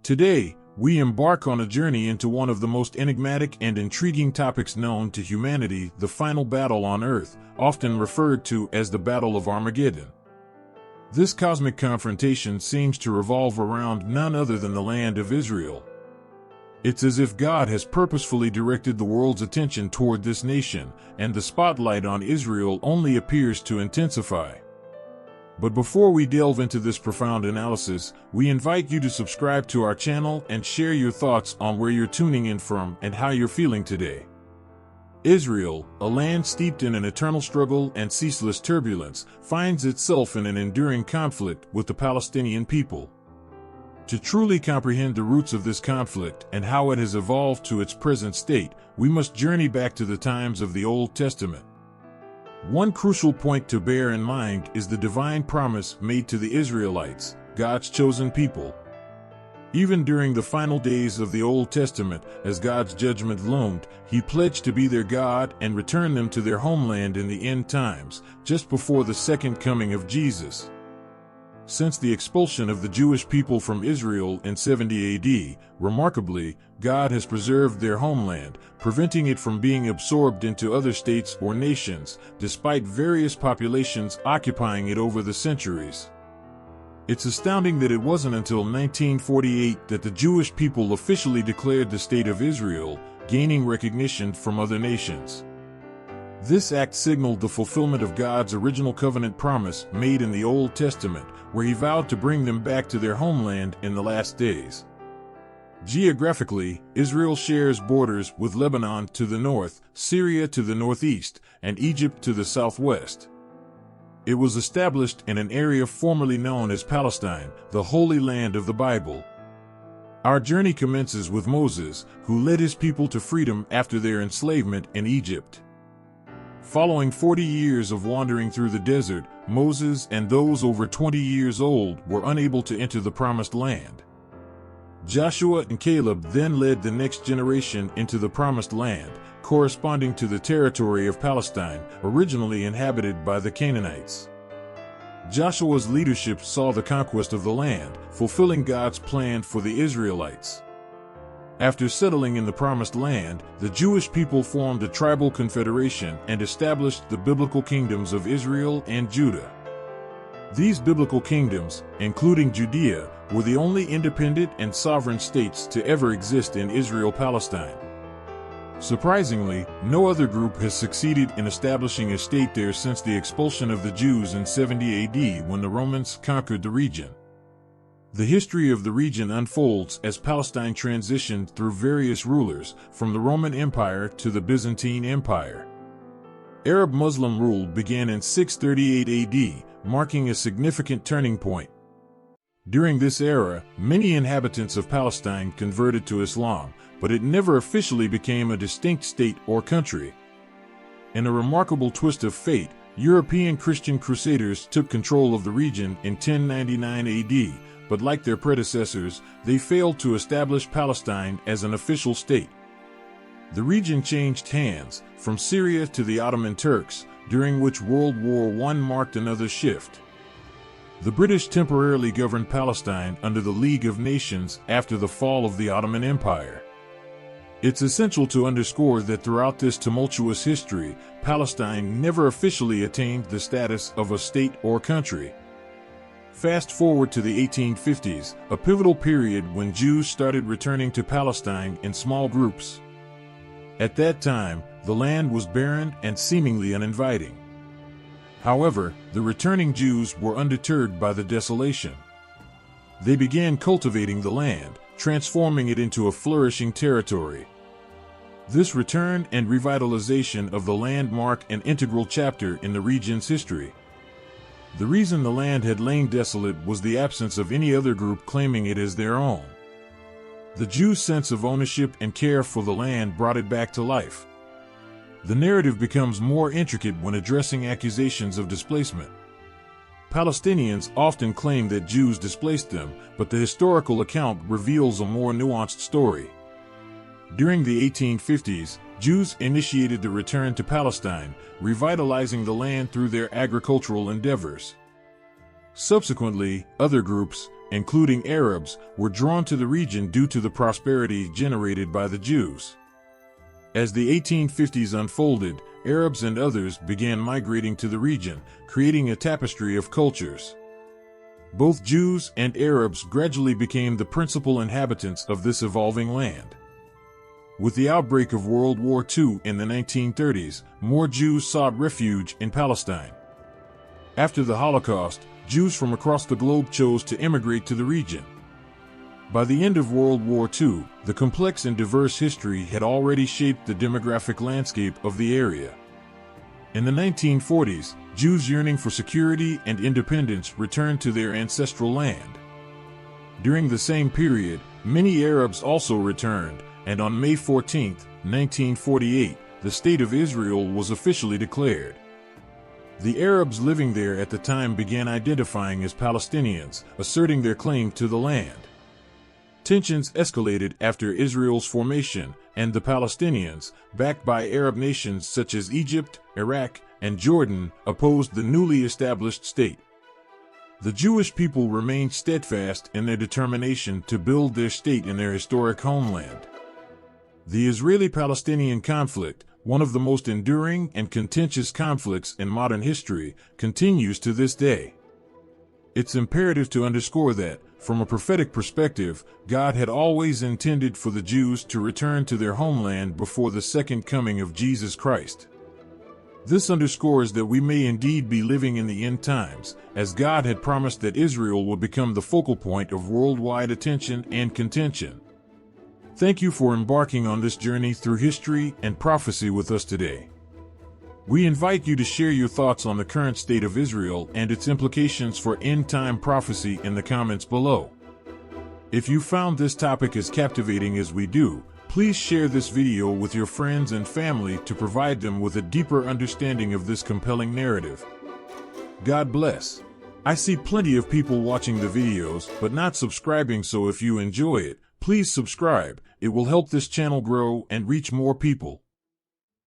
Today, we embark on a journey into one of the most enigmatic and intriguing topics known to humanity, the final battle on Earth, often referred to as the Battle of Armageddon. This cosmic confrontation seems to revolve around none other than the land of Israel. It's as if God has purposefully directed the world's attention toward this nation, and the spotlight on Israel only appears to intensify. But before we delve into this profound analysis, we invite you to subscribe to our channel and share your thoughts on where you're tuning in from and how you're feeling today. Israel, a land steeped in an eternal struggle and ceaseless turbulence, finds itself in an enduring conflict with the Palestinian people. To truly comprehend the roots of this conflict and how it has evolved to its present state, we must journey back to the times of the Old Testament. One crucial point to bear in mind is the divine promise made to the Israelites, God's chosen people. Even during the final days of the Old Testament, as God's judgment loomed, He pledged to be their God and return them to their homeland in the end times, just before the second coming of Jesus. Since the expulsion of the Jewish people from Israel in 70 AD, remarkably, God has preserved their homeland, preventing it from being absorbed into other states or nations, despite various populations occupying it over the centuries. It's astounding that it wasn't until 1948 that the Jewish people officially declared the State of Israel, gaining recognition from other nations. This act signaled the fulfillment of God's original covenant promise made in the Old Testament, where He vowed to bring them back to their homeland in the last days. Geographically, Israel shares borders with Lebanon to the north, Syria to the northeast, and Egypt to the southwest. It was established in an area formerly known as Palestine, the Holy Land of the Bible. Our journey commences with Moses, who led his people to freedom after their enslavement in Egypt. Following 40 years of wandering through the desert, Moses and those over 20 years old were unable to enter the Promised Land. Joshua and Caleb then led the next generation into the Promised Land, corresponding to the territory of Palestine, originally inhabited by the Canaanites. Joshua's leadership saw the conquest of the land, fulfilling God's plan for the Israelites. After settling in the Promised Land, the Jewish people formed a tribal confederation and established the biblical kingdoms of Israel and Judah. These biblical kingdoms, including Judea, were the only independent and sovereign states to ever exist in Israel-Palestine. Surprisingly, no other group has succeeded in establishing a state there since the expulsion of the Jews in 70 AD when the Romans conquered the region. The history of the region unfolds as Palestine transitioned through various rulers, from the Roman Empire to the Byzantine Empire. Arab-Muslim rule began in 638 AD, marking a significant turning point. During this era, many inhabitants of Palestine converted to Islam, but it never officially became a distinct state or country. In a remarkable twist of fate, European Christian crusaders took control of the region in 1099 AD, but like their predecessors, they failed to establish Palestine as an official state. The region changed hands, from Syria to the Ottoman Turks, during which World War I marked another shift. The British temporarily governed Palestine under the League of Nations after the fall of the Ottoman Empire. It's essential to underscore that throughout this tumultuous history, Palestine never officially attained the status of a state or country. Fast forward to the 1850s, a pivotal period when Jews started returning to Palestine in small groups. At that time, the land was barren and seemingly uninviting. However, the returning Jews were undeterred by the desolation. They began cultivating the land, transforming it into a flourishing territory. This return and revitalization of the land mark an integral chapter in the region's history. The reason the land had lain desolate was the absence of any other group claiming it as their own. The Jews' sense of ownership and care for the land brought it back to life. The narrative becomes more intricate when addressing accusations of displacement. Palestinians often claim that Jews displaced them, but the historical account reveals a more nuanced story. During the 1850s, Jews initiated the return to Palestine, revitalizing the land through their agricultural endeavors. Subsequently, other groups, including Arabs, were drawn to the region due to the prosperity generated by the Jews. As the 1850s unfolded, Arabs and others began migrating to the region, creating a tapestry of cultures. Both Jews and Arabs gradually became the principal inhabitants of this evolving land. With the outbreak of World War II in the 1930s, more Jews sought refuge in Palestine. After the Holocaust, Jews from across the globe chose to immigrate to the region. By the end of World War II, the complex and diverse history had already shaped the demographic landscape of the area. In the 1940s, Jews yearning for security and independence returned to their ancestral land. During the same period, many Arabs also returned, and on May 14, 1948, the State of Israel was officially declared. The Arabs living there at the time began identifying as Palestinians, asserting their claim to the land. Tensions escalated after Israel's formation, and the Palestinians, backed by Arab nations such as Egypt, Iraq, and Jordan, opposed the newly established state. The Jewish people remained steadfast in their determination to build their state in their historic homeland. The Israeli-Palestinian conflict, one of the most enduring and contentious conflicts in modern history, continues to this day. It's imperative to underscore that, from a prophetic perspective, God had always intended for the Jews to return to their homeland before the second coming of Jesus Christ. This underscores that we may indeed be living in the end times, as God had promised that Israel would become the focal point of worldwide attention and contention. Thank you for embarking on this journey through history and prophecy with us today. We invite you to share your thoughts on the current state of Israel and its implications for end-time prophecy in the comments below. If you found this topic as captivating as we do, please share this video with your friends and family to provide them with a deeper understanding of this compelling narrative. God bless. I see plenty of people watching the videos but not subscribing, so if you enjoy it, please subscribe. It will help this channel grow and reach more people.